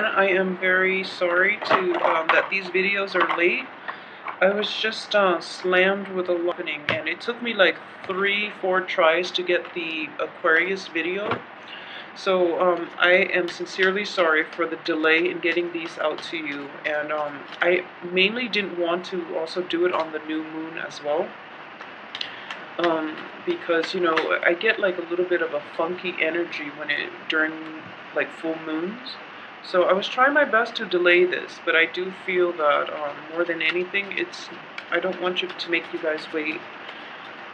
I am very sorry to that these videos are late. I was just slammed with a lot happening, and it took me like 3-4 tries to get the Aquarius video. So I am sincerely sorry for the delay in getting these out to you, and I mainly didn't want to also do it on the new moon as well. Because I get like a little bit of a funky energy during like full moons. So I was trying my best to delay this, but I do feel that more than anything, I don't want to make you guys wait.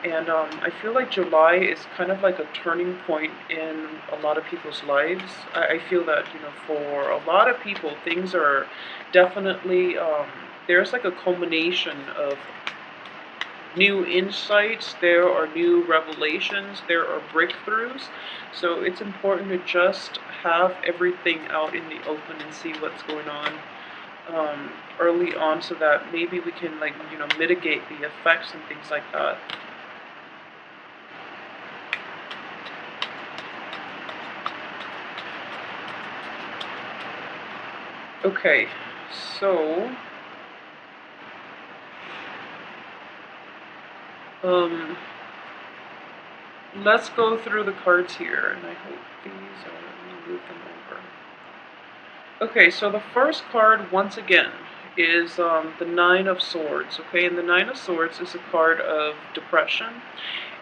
And I feel like July is kind of like a turning point in a lot of people's lives. I feel that, for a lot of people, things are definitely, there's like a culmination of new insights, there are new revelations, there are breakthroughs. So it's important to just have everything out in the open and see what's going on early on, so that maybe we can mitigate the effects and things like that. Okay, so let's go through the cards here, and I hope these are, let me move them over. Okay, so the first card, once again, is the Nine of Swords, okay? And the Nine of Swords is a card of depression.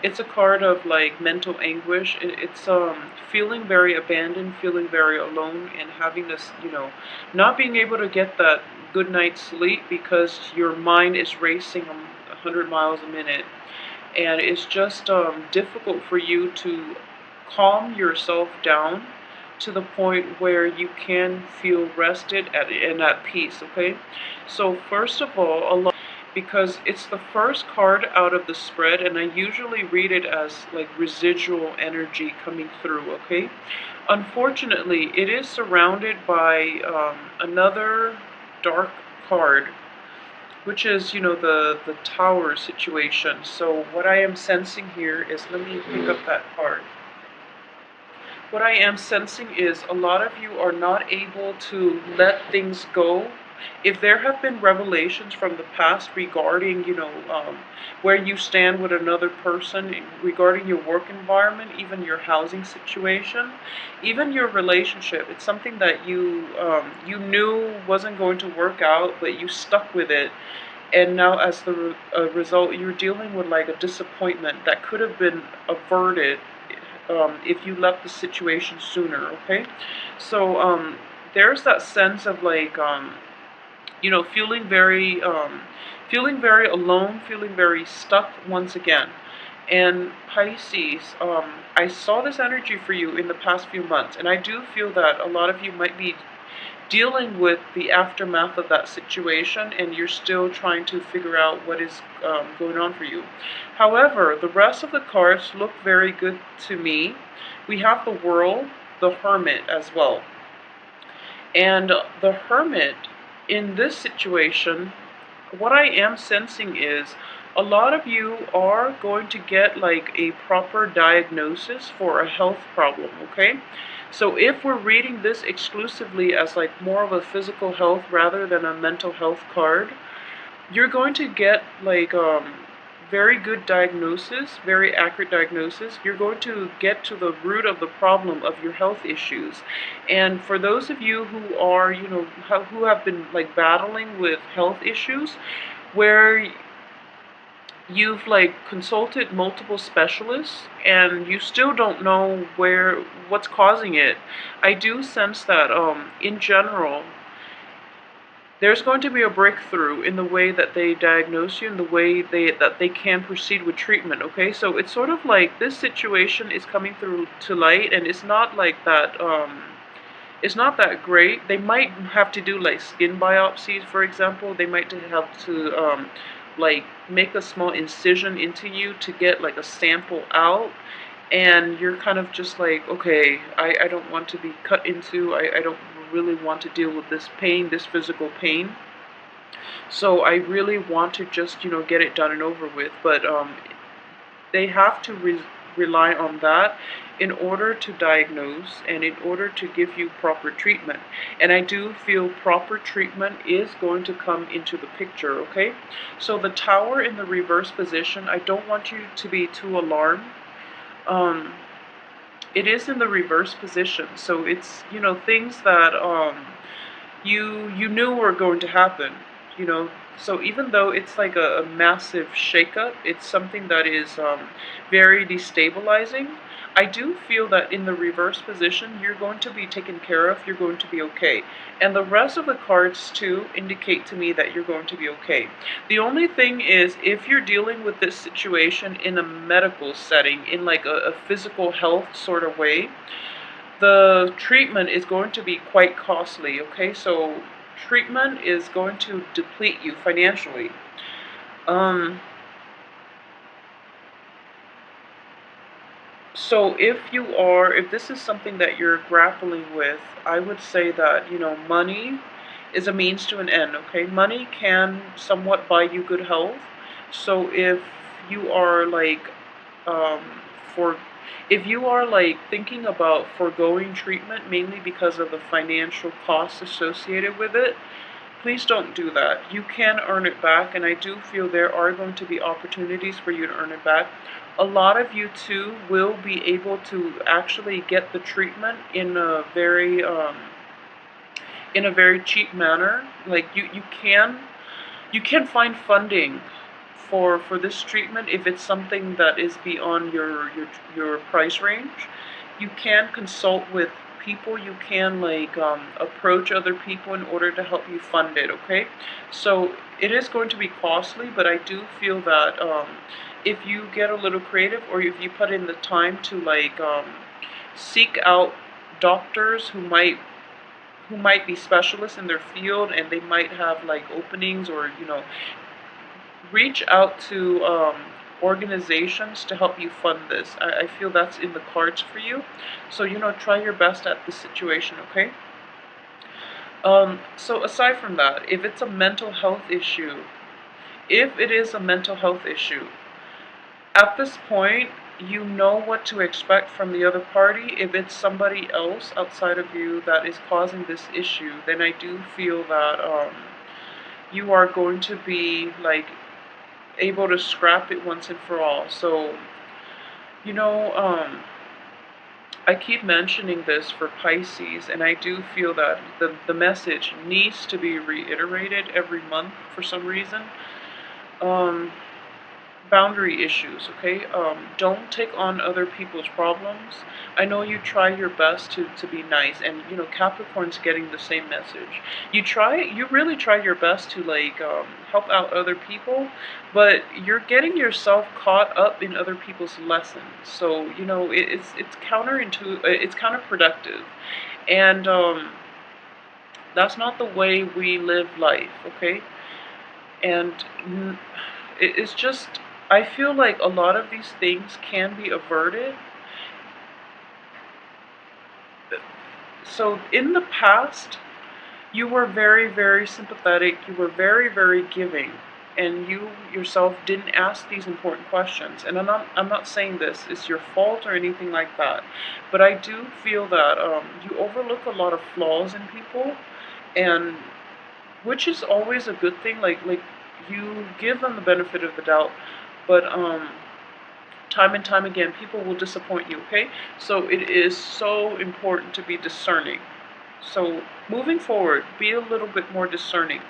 It's a card of, like, mental anguish. It's feeling very abandoned, feeling very alone, and having this, not being able to get that good night's sleep because your mind is racing 100 miles a minute. And it's just difficult for you to calm yourself down to the point where you can feel rested and at peace, okay? So first of all, because it's the first card out of the spread, and I usually read it as like residual energy coming through, okay? Unfortunately, it is surrounded by another dark card, which is, the tower situation. So what I am sensing here is, let me pick up that card. What I am sensing is a lot of you are not able to let things go. If there have been revelations from the past regarding, where you stand with another person, regarding your work environment, even your housing situation, even your relationship, it's something that you knew wasn't going to work out, but you stuck with it. And now, as the result, you're dealing with like a disappointment that could have been averted if you left the situation sooner, okay? So there's that sense of like, feeling very alone, feeling very stuck once again. And Pisces, I saw this energy for you in the past few months, and I do feel that a lot of you might be dealing with the aftermath of that situation, and you're still trying to figure out what is going on for you. However, the rest of the cards look very good to me. We have the World, the Hermit as well. And the Hermit, in this situation, what I am sensing is a lot of you are going to get like a proper diagnosis for a health problem, okay? So if we're reading this exclusively as like more of a physical health rather than a mental health card, you're going to get like very good diagnosis, very accurate diagnosis. You're going to get to the root of the problem of your health issues. And for those of you who are, who have been like battling with health issues, where you've like consulted multiple specialists and you still don't know what's causing it, I do sense that in general there's going to be a breakthrough in the way that they diagnose you and the way that they can proceed with treatment, okay? So it's sort of like this situation is coming through to light, and it's not like that, it's not that great. They might have to do like skin biopsies, for example. They might have to like make a small incision into you to get like a sample out. And you're kind of just like, okay, I don't want to be cut into, I don't really want to deal with this pain, this physical pain. So I really want to just, get it done and over with. But they have to rely on that in order to diagnose and in order to give you proper treatment. And I do feel proper treatment is going to come into the picture, okay? So the Tower in the reverse position, I don't want you to be too alarmed. Um, it is in the reverse position, so it's, things that you knew were going to happen, you know. So even though it's like a massive shakeup, it's something that is very destabilizing. I do feel that in the reverse position, you're going to be taken care of, you're going to be okay. And the rest of the cards too indicate to me that you're going to be okay. The only thing is, if you're dealing with this situation in a medical setting, in like a physical health sort of way, the treatment is going to be quite costly, okay? So treatment is going to deplete you financially. Um, so if this is something that you're grappling with, I would say that, money is a means to an end, okay? Money can somewhat buy you good health. So you are like, um, for if you are like thinking about foregoing treatment mainly because of the financial costs associated with it, please don't do that. You can earn it back, and I do feel there are going to be opportunities for you to earn it back. A lot of you too will be able to actually get the treatment in a very cheap manner. Like you can find funding for this treatment if it's something that is beyond your price range. You can consult with people. You can like approach other people in order to help you fund it. Okay, so it is going to be costly, but I do feel that if you get a little creative, or if you put in the time to like seek out doctors who might be specialists in their field, and they might have like openings, or reach out to organizations to help you fund this. I feel that's in the cards for you. So, try your best at this situation, okay? So aside from that, if it's a mental health issue, if it is a mental health issue, at this point, you know what to expect from the other party. If it's somebody else outside of you that is causing this issue, then I do feel that you are going to be like able to scrap it once and for all. So, you know, um, I keep mentioning this for Pisces, and I do feel that the message needs to be reiterated every month for some reason. Um, Boundary issues, okay? Don't take on other people's problems. I know you try your best to be nice, and Capricorn's getting the same message. You really try your best to like help out other people, but you're getting yourself caught up in other people's lessons. So it's counterproductive, and that's not the way we live life, okay? And it's just, I feel like a lot of these things can be averted. So in the past, you were very, very sympathetic, you were very, very giving, and you yourself didn't ask these important questions. And I'm not saying this is your fault or anything like that, but I do feel that you overlook a lot of flaws in people, and which is always a good thing. Like you give them the benefit of the doubt, but time and time again, people will disappoint you, okay? So it is so important to be discerning. So moving forward, be a little bit more discerning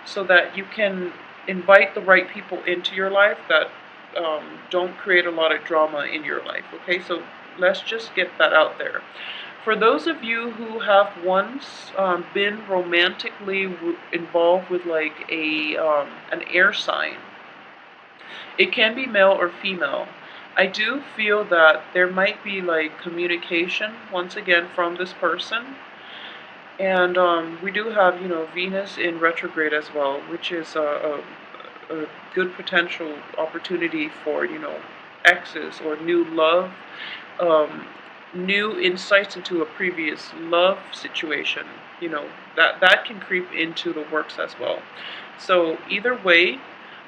so that you can invite the right people into your life that don't create a lot of drama in your life, okay? So let's just get that out there. For those of you who have once been romantically involved with like an air sign, it can be male or female. I do feel that there might be like communication once again from this person, and we do have Venus in retrograde as well, which is a good potential opportunity for exes or new love, um, new insights into a previous love situation. That can creep into the works as well. So either way,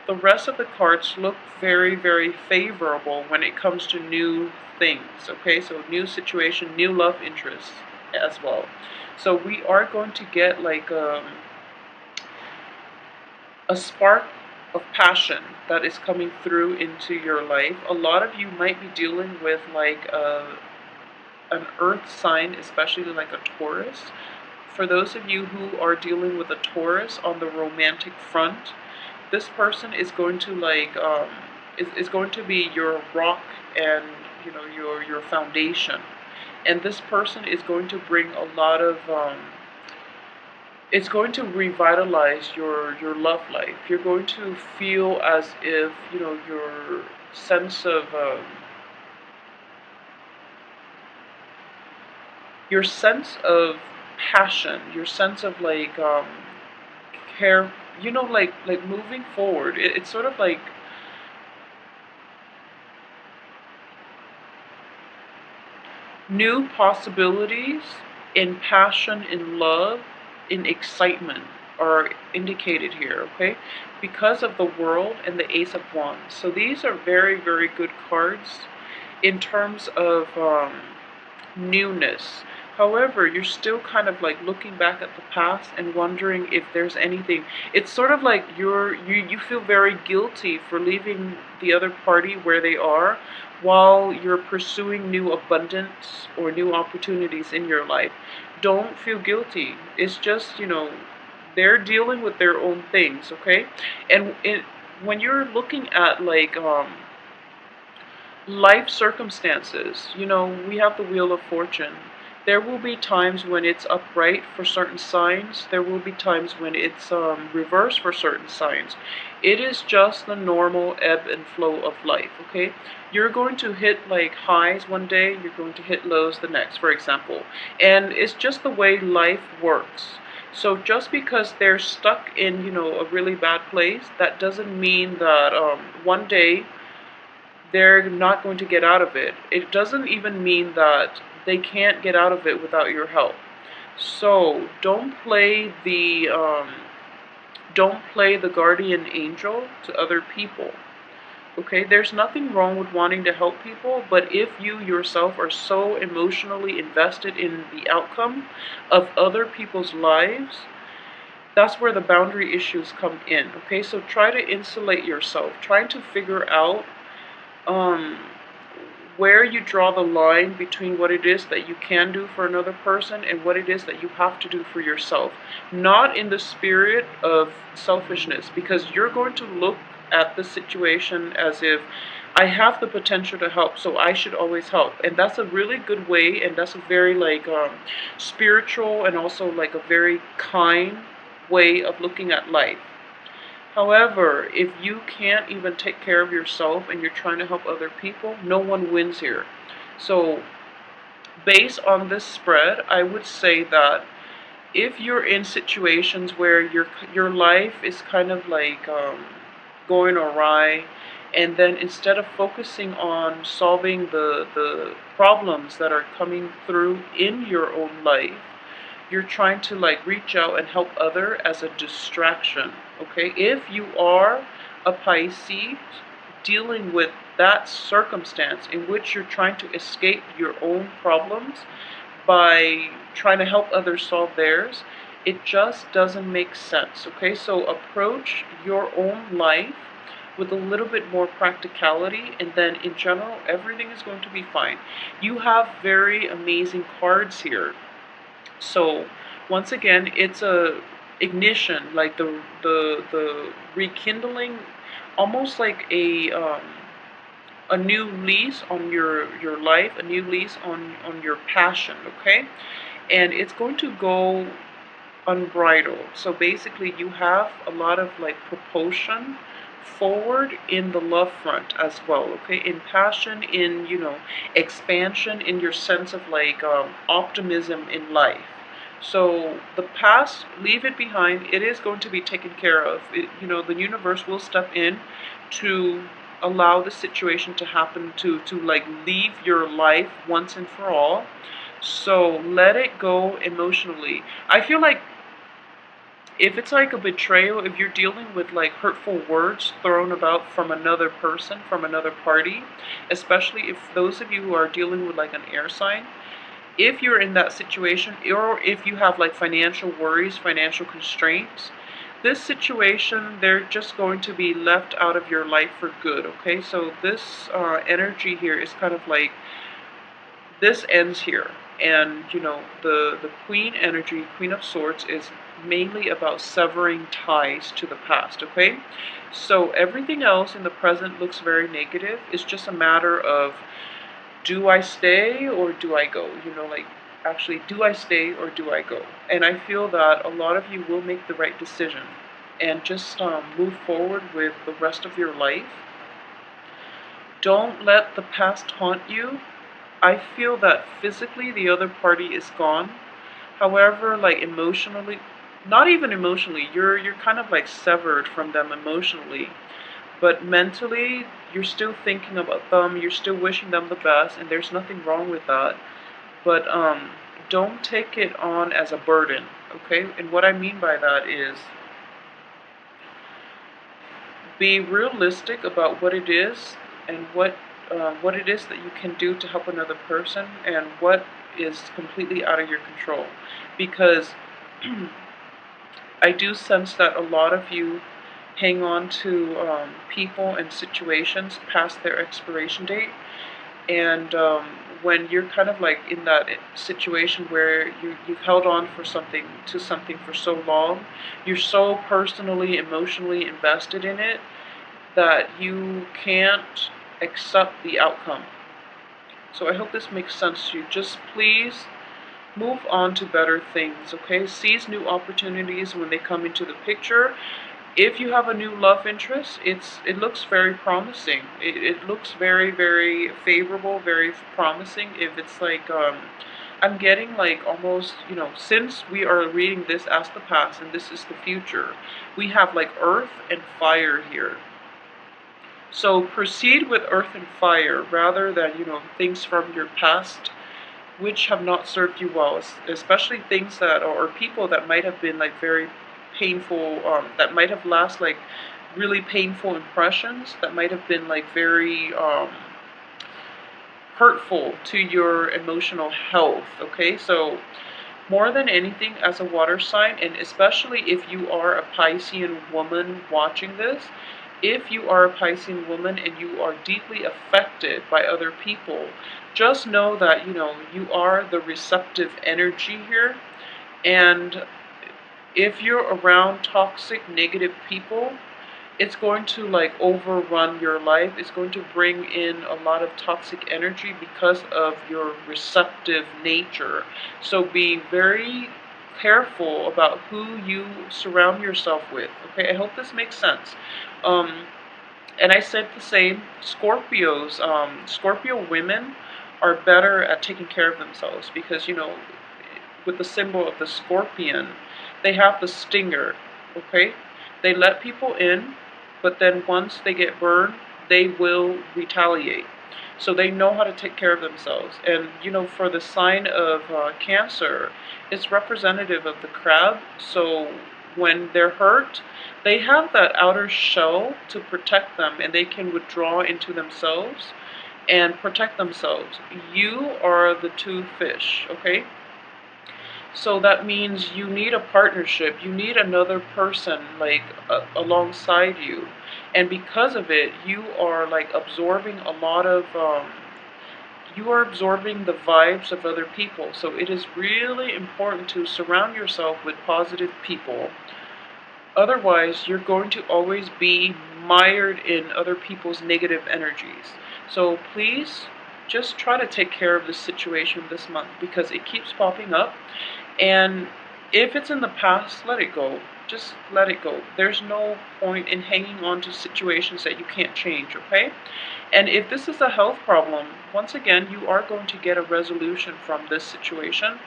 the rest of the cards look very, very favorable when it comes to new things, okay? So new situation, new love interests as well. So we are going to get like a spark of passion that is coming through into your life. A lot of you might be dealing with like an earth sign, especially like a Taurus. For those of you who are dealing with a Taurus on the romantic front, this person is going to like is going to be your rock and your foundation, and this person is going to bring a lot of it's going to revitalize your love life. You're going to feel as if your sense of your sense of passion, your sense of like care, like moving forward. It's sort of like new possibilities in passion, in love, in excitement are indicated here, okay? Because of the World and the Ace of Wands. So these are very, very good cards in terms of newness. However, you're still kind of like looking back at the past and wondering if there's anything. It's sort of like you feel very guilty for leaving the other party where they are while you're pursuing new abundance or new opportunities in your life. Don't feel guilty. It's just, they're dealing with their own things, okay? And when you're looking at like life circumstances, we have the Wheel of Fortune. There will be times when it's upright for certain signs. There will be times when it's reversed for certain signs. It is just the normal ebb and flow of life, okay? You're going to hit like highs one day, you're going to hit lows the next, for example. And it's just the way life works. So just because they're stuck in, a really bad place, that doesn't mean that one day they're not going to get out of it. It doesn't even mean that they can't get out of it without your help. So don't play the guardian angel to other people. Okay, there's nothing wrong with wanting to help people, but if you yourself are so emotionally invested in the outcome of other people's lives, that's where the boundary issues come in. Okay, so try to insulate yourself, trying to figure out um, where you draw the line between what it is that you can do for another person and what it is that you have to do for yourself. Not in the spirit of selfishness, because you're going to look at the situation as if I have the potential to help, so I should always help. And that's a really good way, and that's a very like spiritual and also like a very kind way of looking at life. However, if you can't even take care of yourself and you're trying to help other people, no one wins here. So, based on this spread, I would say that if you're in situations where your life is kind of like going awry, and then instead of focusing on solving the problems that are coming through in your own life, you're trying to like reach out and help other as a distraction, okay? If you are a Pisces dealing with that circumstance in which you're trying to escape your own problems by trying to help others solve theirs, it just doesn't make sense, okay? So approach your own life with a little bit more practicality, and then in general everything is going to be fine. You have very amazing cards here. So once again, it's a ignition, like the rekindling, almost like a new lease on your life, a new lease on your passion, okay? And it's going to go unbridled. So basically you have a lot of like propulsion forward in the love front as well, okay? In passion, in expansion, in your sense of like optimism in life. So the past, leave it behind. It is going to be taken care of. The universe will step in to allow the situation to happen, to like leave your life once and for all. So let it go emotionally. I feel like If it's like a betrayal, if you're dealing with like hurtful words thrown about from another person, from another party, especially if those of you who are dealing with like an air sign, if you're in that situation, or if you have like financial worries, financial constraints, this situation, they're just going to be left out of your life for good, okay? So this energy here is kind of like, this ends here. And, you know, the Queen energy, Queen of Swords, is mainly about severing ties to the past, okay? So everything else in the present looks very negative. It's just a matter of, do I stay or do I go? You know, like, actually, do I stay or do I go? And I feel that a lot of you will make the right decision and just move forward with the rest of your life. Don't let the past haunt you. I feel that physically the other party is gone. However, like emotionally, not even emotionally, you're kind of like severed from them emotionally. But mentally, you're still thinking about them, you're still wishing them the best, and there's nothing wrong with that. But don't take it on as a burden, okay? And what I mean by that is, be realistic about what it is and what it is that you can do to help another person and what is completely out of your control. Because I do sense that a lot of you hang on to people and situations past their expiration date. And when you're kind of like in that situation where you've held on for something to something for so long, you're so personally, emotionally invested in it that you can't accept the outcome. So I hope this makes sense to you. Just please move on to better things, okay? Seize new opportunities when they come into the picture. If you have a new love interest, it looks very promising. It looks very, very favorable, very promising. If it's like, I'm getting like almost, you know, since we are reading this as the past and this is the future, we have like earth and fire here. So proceed with earth and fire rather than, you know, things from your past which have not served you well, especially things that, or people that might have been like very painful, that might have last like really painful impressions, that might have been like very hurtful to your emotional health, okay? So more than anything, as a water sign, and especially if you are a Piscean woman watching this, if you are a Piscean woman and you are deeply affected by other people, just know that, you know, you are the receptive energy here. And if you're around toxic, negative people, it's going to like overrun your life. It's going to bring in a lot of toxic energy because of your receptive nature. So be very careful about who you surround yourself with. Okay, I hope this makes sense. Um, and I said the same. Scorpios, Scorpio women are better at taking care of themselves because, you know, with the symbol of the scorpion, they have the stinger, okay? They let people in, but then once they get burned, they will retaliate. So they know how to take care of themselves. And, you know, for the sign of Cancer, it's representative of the crab. So when they're hurt, they have that outer shell to protect them, and they can withdraw into themselves and protect themselves. You are the two fish, okay? So that means you need a partnership. You need another person like alongside you. And because of it, you are like absorbing a lot of you are absorbing the vibes of other people. So it is really important to surround yourself with positive people. Otherwise, you're going to always be mired in other people's negative energies. So please just try to take care of this situation this month because it keeps popping up. And if it's in the past, let it go. Just let it go. There's no point in hanging on to situations that you can't change, okay? And if this is a health problem, once again, you are going to get a resolution from this situation.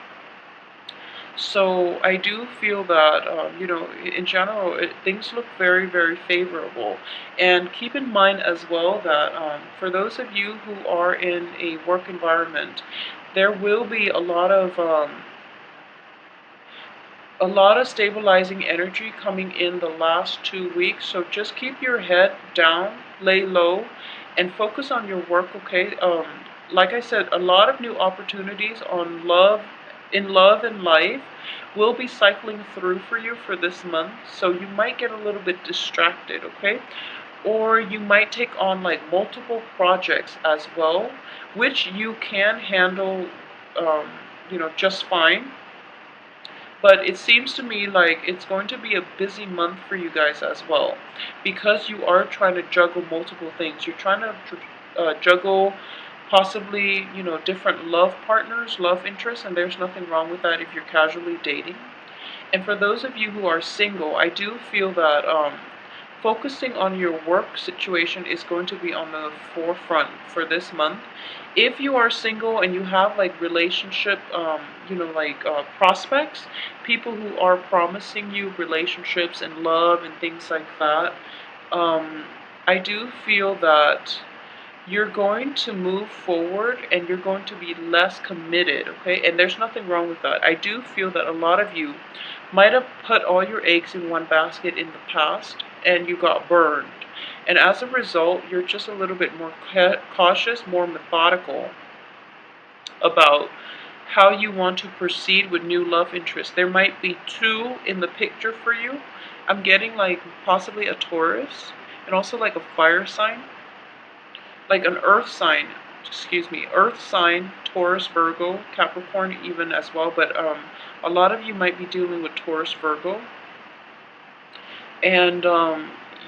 So I do feel that, you know, in general, things look very, very favorable. And keep in mind as well that for those of you who are in a work environment, there will be a lot of stabilizing energy coming in the last 2 weeks. So just keep your head down, lay low, and focus on your work, okay? Like I said, a lot of new opportunities on love and life will be cycling through for you for this month. So you might get a little bit distracted, okay? Or you might take on like multiple projects as well, which you can handle, um, just fine. But it seems to me like it's going to be a busy month for you guys as well, because you are trying to juggle multiple things. You're trying to juggle possibly, different love partners, love interests, and there's nothing wrong with that if you're casually dating. And for those of you who are single, I do feel that focusing on your work situation is going to be on the forefront for this month. If you are single and you have like relationship, prospects, people who are promising you relationships and love and things like that, I do feel that you're going to move forward and you're going to be less committed, okay? And there's nothing wrong with that. I do feel that a lot of you might have put all your eggs in one basket in the past and you got burned. And as a result, you're just a little bit more cautious, more methodical about how you want to proceed with new love interests. There might be two in the picture for you. I'm getting like possibly a Taurus and also like a fire sign, like an earth sign, earth sign, Taurus, Virgo, Capricorn even as well, but a lot of you might be dealing with Taurus, Virgo, and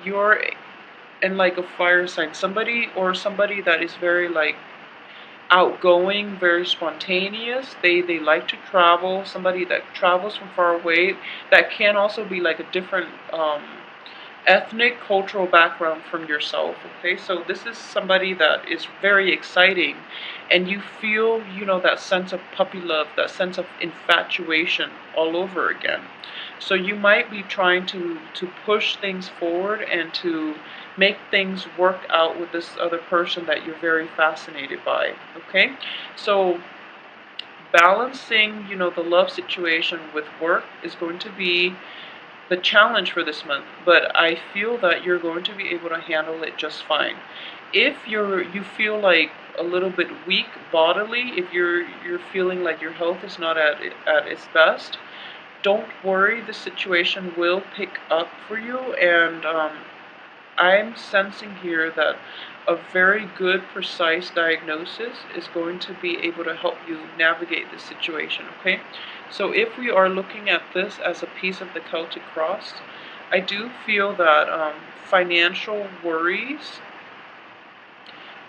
you're and like a fire sign, somebody that is very like outgoing, very spontaneous. They like to travel, somebody that travels from far away, that can also be like a different ethnic, cultural background from yourself, okay? So this is somebody that is very exciting, and you feel, that sense of puppy love, that sense of infatuation all over again. So you might be trying to push things forward and to make things work out with this other person that you're very fascinated by, okay? So balancing, the love situation with work is going to be the challenge for this month, but I feel that you're going to be able to handle it just fine. If you feel like a little bit weak bodily, if you're feeling like your health is not at its best, don't worry, the situation will pick up for you, and I'm sensing here that a very good, precise diagnosis is going to be able to help you navigate this situation, okay? So if we are looking at this as a piece of the Celtic cross, I do feel that financial worries,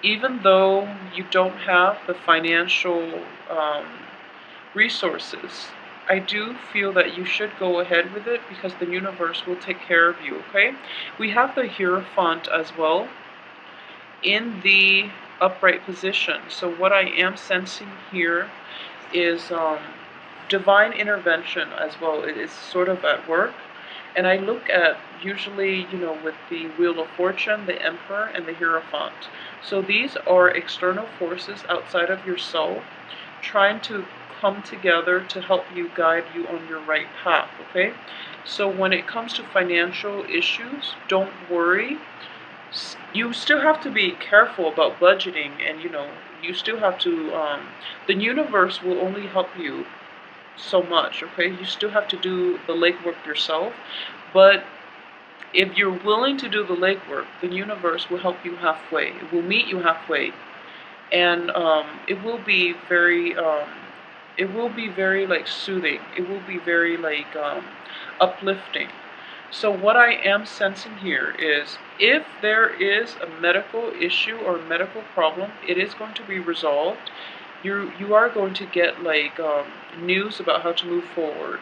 even though you don't have the financial resources, I do feel that you should go ahead with it because the universe will take care of you, okay? We have the Hierophant as well in the upright position. So what I am sensing here is divine intervention as well. It is sort of at work. And I look at usually, with the Wheel of Fortune, the Emperor, and the Hierophant. So these are external forces outside of yourself trying to come together to help you, guide you on your right path, okay? So when it comes to financial issues, don't worry. You still have to be careful about budgeting, and you still have to, the universe will only help you so much, okay? You still have to do the legwork yourself, but if you're willing to do the legwork, the universe will help you halfway. It will meet you halfway, and it will be very like soothing. It will be very like uplifting. So what I am sensing here is if there is a medical issue or a medical problem, it is going to be resolved. You are going to get like news about how to move forward.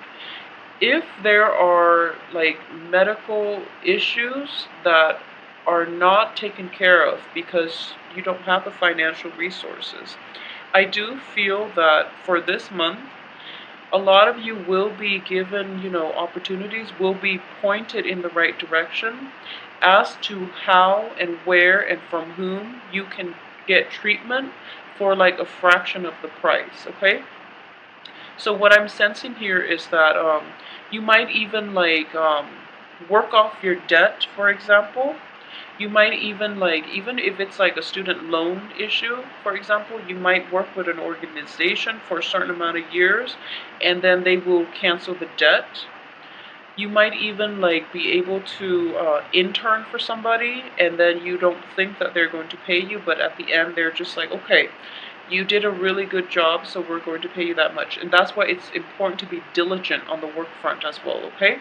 If there are like medical issues that are not taken care of because you don't have the financial resources, I do feel that for this month, a lot of you will be given, opportunities, will be pointed in the right direction as to how and where and from whom you can get treatment for like a fraction of the price, okay? So what I'm sensing here is that you might even like work off your debt, for example. You might even like, even if it's like a student loan issue, for example, you might work with an organization for a certain amount of years, and then they will cancel the debt. You might even like be able to intern for somebody, and then you don't think that they're going to pay you, but at the end they're just like, okay, you did a really good job, so we're going to pay you that much. And that's why it's important to be diligent on the work front as well, okay?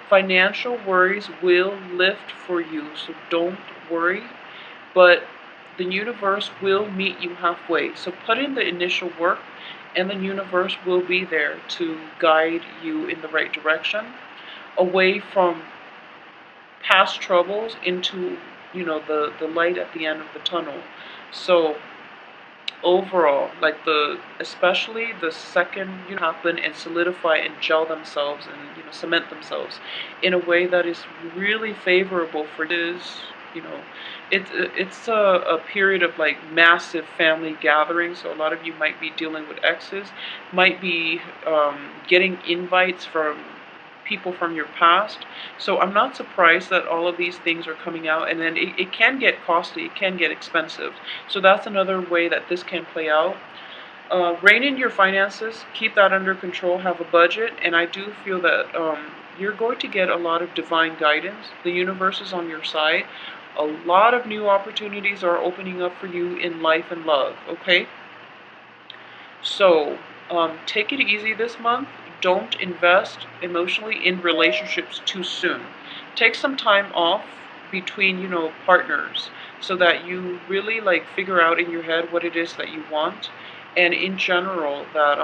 Financial worries will lift for you, so don't worry, but the universe will meet you halfway. So put in the initial work, and the universe will be there to guide you in the right direction, away from past troubles into, the light at the end of the tunnel. So overall, like especially the second happen and solidify and gel themselves and cement themselves in a way that is really favorable for this. You know, it's a period of like massive family gatherings. So a lot of you might be dealing with exes, might be getting invites from people from your past. So I'm not surprised that all of these things are coming out, and then it can get costly, it can get expensive. So that's another way that this can play out. Rein in your finances, keep that under control, have a budget, and I do feel that you're going to get a lot of divine guidance. The universe is on your side. A lot of new opportunities are opening up for you in life and love, okay? So, take it easy this month. Don't invest emotionally in relationships too soon. Take some time off between, partners, so that you really like figure out in your head what it is that you want. And in general, that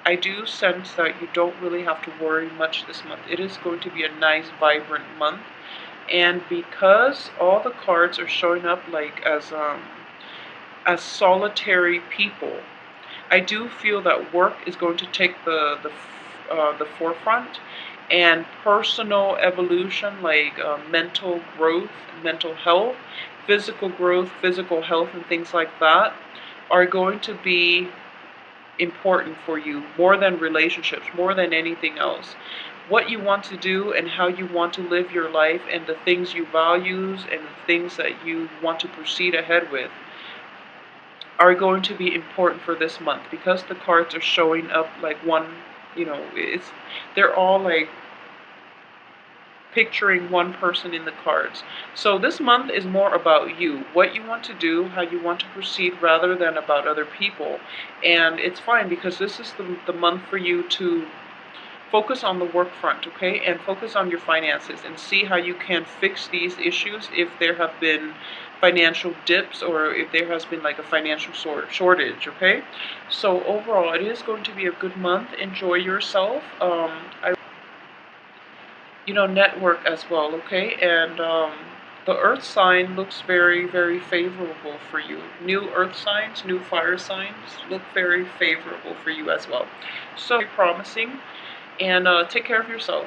I do sense that you don't really have to worry much this month. It is going to be a nice, vibrant month. And because all the cards are showing up like as solitary people, I do feel that work is going to take the forefront, and personal evolution, like mental growth, mental health, physical growth, physical health, and things like that, are going to be important for you more than relationships, more than anything else. What you want to do and how you want to live your life, and the things you value and the things that you want to proceed ahead with, are going to be important for this month, because the cards are showing up like one, they're all like picturing one person in the cards. So this month is more about you, what you want to do, how you want to proceed, rather than about other people. And it's fine, because this is the month for you to focus on the work front, okay? And focus on your finances and see how you can fix these issues if there have been financial dips, or if there has been like a financial shortage, okay? So overall, it is going to be a good month. Enjoy yourself. Network as well, okay? And the earth sign looks very, very favorable for you. New earth signs, new fire signs look very favorable for you as well. So, promising. And take care of yourself.